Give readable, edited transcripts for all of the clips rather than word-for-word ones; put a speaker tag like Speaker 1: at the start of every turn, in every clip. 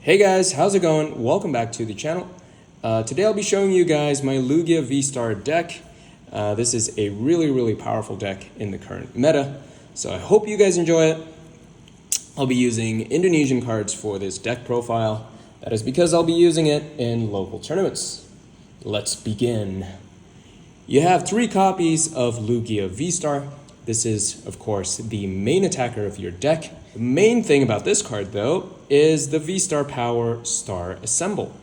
Speaker 1: Hey guys, how's it going? Welcome back to the channel. Today I'll be showing you guys my Lugia VSTAR deck. This is a really powerful deck in the current meta, so I hope you guys enjoy it. I'll be using Indonesian cards for this deck profile. That is because I'll be using it in local tournaments. Let's begin. You have 3 copies of Lugia VSTAR. This is, of course, the main attacker of your deck. The main thing about this card, though, is the VSTAR Power Star Assemble.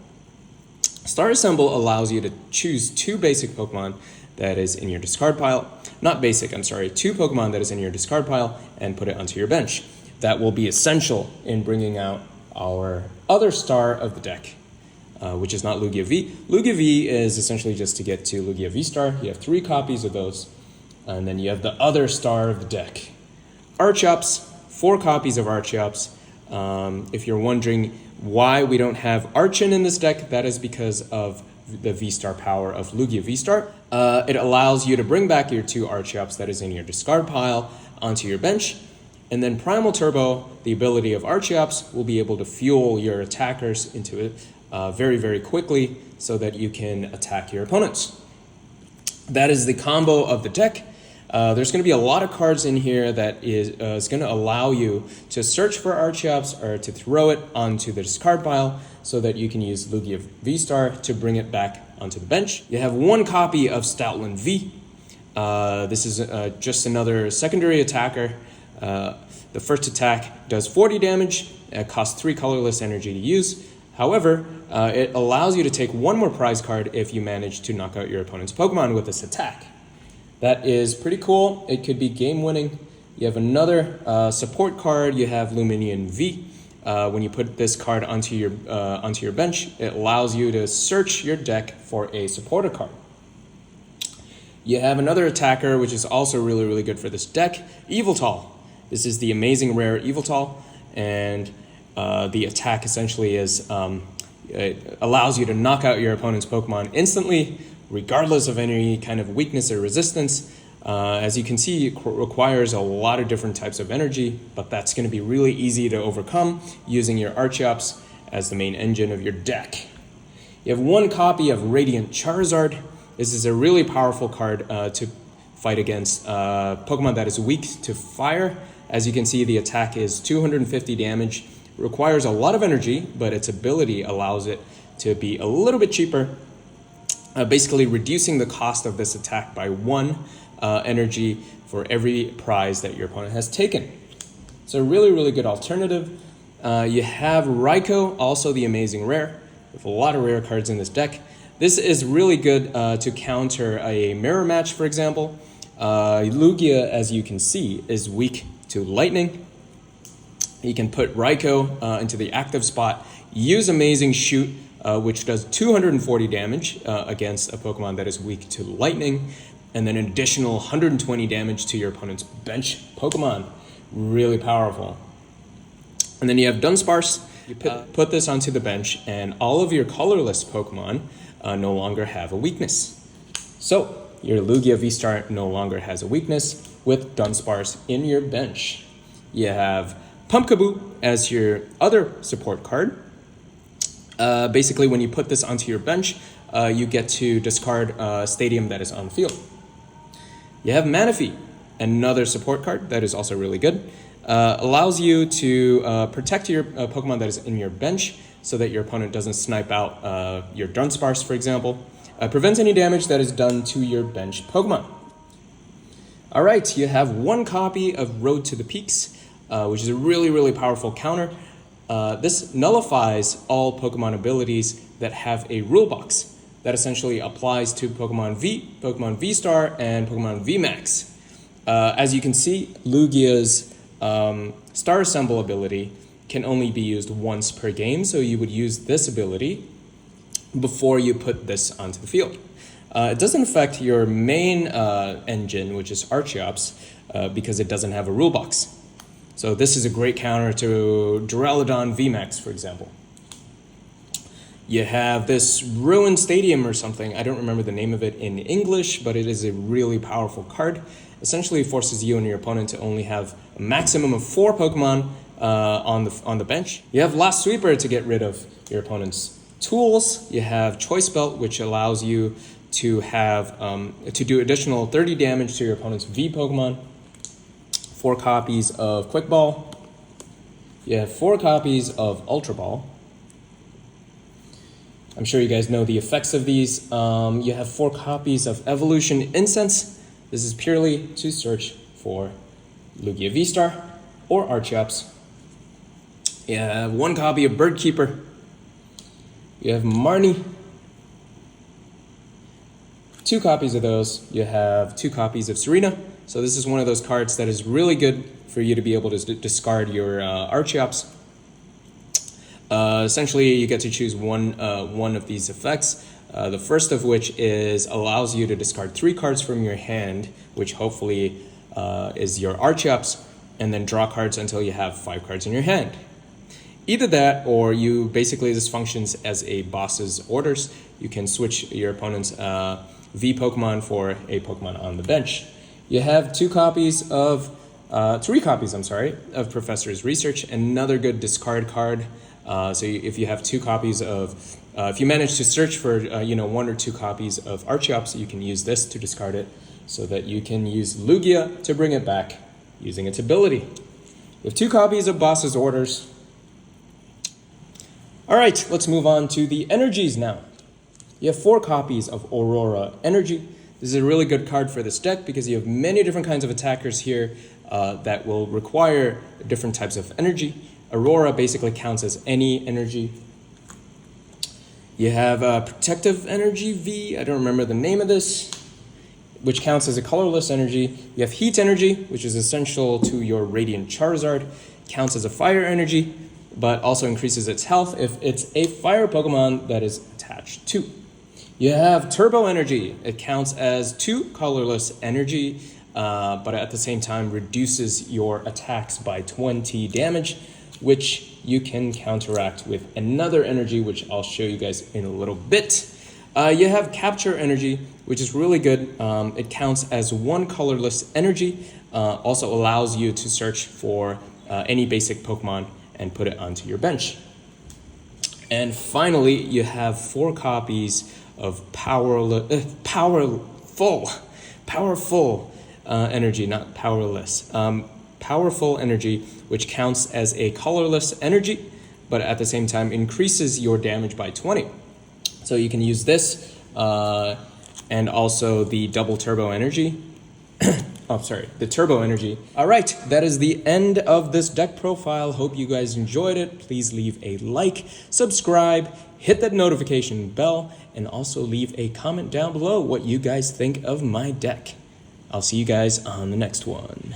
Speaker 1: Star Assemble allows you to choose 2 basic Pokemon that is in your discard pile. Not basic, I'm sorry, 2 Pokemon that is in your discard pile and put it onto your bench. That will be essential in bringing out our other star of the deck, which is not Lugia V. Lugia V is essentially just to get to Lugia VSTAR. You have 3 copies of those. And then you have the other star of the deck. Archeops, 4 copies of Archeops. If you're wondering why we don't have Archon in this deck, that is because of the VSTAR power of Lugia VSTAR. It allows you to bring back your 2 Archeops that is in your discard pile onto your bench. And then Primal Turbo, the ability of Archeops, will be able to fuel your attackers into it very quickly so that you can attack your opponents. That is the combo of the deck. There's going to be a lot of cards in here that is going to allow you to search for Archeops or to throw it onto the discard pile so that you can use Lugia VSTAR to bring it back onto the bench. You have 1 copy of Stoutland V. This is just another secondary attacker. The first attack does 40 damage. It costs 3 colorless energy to use. However, it allows you to take 1 more prize card if you manage to knock out your opponent's Pokemon with this attack. That is pretty cool. It could be game-winning. You have another support card. You have Luminian V. When you put this card onto your bench, it allows you to search your deck for a supporter card. You have another attacker, which is also really good for this deck, Yveltal. This is the amazing rare Yveltal, and the attack essentially is it allows you to knock out your opponent's Pokemon instantly, regardless of any kind of weakness or resistance. As you can see, it requires a lot of different types of energy, but that's going to be really easy to overcome using your Archeops as the main engine of your deck. You have 1 copy of Radiant Charizard. This is a really powerful card to fight against Pokemon that is weak to fire. As you can see, the attack is 250 damage. It requires a lot of energy, but its ability allows it to be a little bit cheaper, basically reducing the cost of this attack by 1 energy for every prize that your opponent has taken. So a really good alternative. You have Raikou, also the amazing rare, with a lot of rare cards in this deck. This is really good to counter a mirror match, for example. Lugia, as you can see, is weak to lightning. You can put Raikou into the active spot, use Amazing Shoot, which does 240 damage against a Pokemon that is weak to lightning, and then an additional 120 damage to your opponent's bench Pokemon. Really powerful. And then you have Dunsparce. You put this onto the bench, and all of your colorless Pokemon no longer have a weakness. So your Lugia VSTAR no longer has a weakness with Dunsparce in your bench. You have Pumpkaboo as your other support card. Basically, when you put this onto your bench, you get to discard Stadium that is on the field. You have Manaphy, another support card that is also really good. Allows you to protect your Pokemon that is in your bench so that your opponent doesn't snipe out your Dunsparce, for example. Prevents any damage that is done to your bench Pokemon. All right, you have 1 copy of Road to the Peaks, which is a really powerful counter. This nullifies all Pokemon abilities that have a rule box. That essentially applies to Pokemon V, Pokemon VSTAR, and Pokemon VMAX. As you can see, Lugia's Star Assemble ability can only be used once per game, so you would use this ability before you put this onto the field. It doesn't affect your main engine, which is Archeops, because it doesn't have a rule box. So this is a great counter to Duraludon VMAX, for example. You have this Ruined Stadium or something. I don't remember the name of it in English, but it is a really powerful card. Essentially, it forces you and your opponent to only have a maximum of 4 Pokemon on the bench. You have Last Sweeper to get rid of your opponent's tools. You have Choice Belt, which allows you to have to do additional 30 damage to your opponent's V Pokemon. 4 copies of Quick Ball. You have 4 copies of Ultra Ball. I'm sure you guys know the effects of these. You have 4 copies of Evolution Incense. This is purely to search for Lugia VSTAR or Archeops. You have 1 copy of Bird Keeper. You have Marnie. 2 copies of those. You have 2 copies of Serena. So this is one of those cards that is really good for you to be able to discard your Archeops. Essentially, you get to choose one of these effects. The first of which is allows you to discard 3 cards from your hand, which hopefully is your Archeops, and then draw cards until you have 5 cards in your hand. Either that, or you basically, this functions as a boss's orders. You can switch your opponent's V Pokemon for a Pokemon on the bench. You have 3 copies, I'm sorry, of Professor's Research, another good discard card. So if you have 2 copies of, if you manage to search for, 1 or 2 copies of Archeops, you can use this to discard it so that you can use Lugia to bring it back using its ability. You have 2 copies of Boss's Orders. All right, let's move on to the energies now. You have 4 copies of Aurora Energy. This is a really good card for this deck because you have many different kinds of attackers here that will require different types of energy. Aurora basically counts as any energy. You have Protective Energy V, I don't remember the name of this, which counts as a colorless energy. You have Heat Energy, which is essential to your Radiant Charizard, counts as a fire energy, but also increases its health if it's a fire Pokemon that is attached to. You have Turbo Energy. It counts as 2 colorless energy, but at the same time reduces your attacks by 20 damage, which you can counteract with another energy, which I'll show you guys in a little bit. You have Capture Energy, which is really good. It counts as 1 colorless energy, also allows you to search for any basic Pokemon and put it onto your bench. And finally, you have 4 copies of powerful energy, not powerless. Powerful energy, which counts as a colorless energy, but at the same time increases your damage by 20. So you can use this and also the double turbo energy. The turbo energy. All right, that is the end of this deck profile. Hope you guys enjoyed it. Please leave a like, subscribe, hit that notification bell, and also leave a comment down below what you guys think of my deck. I'll see you guys on the next one.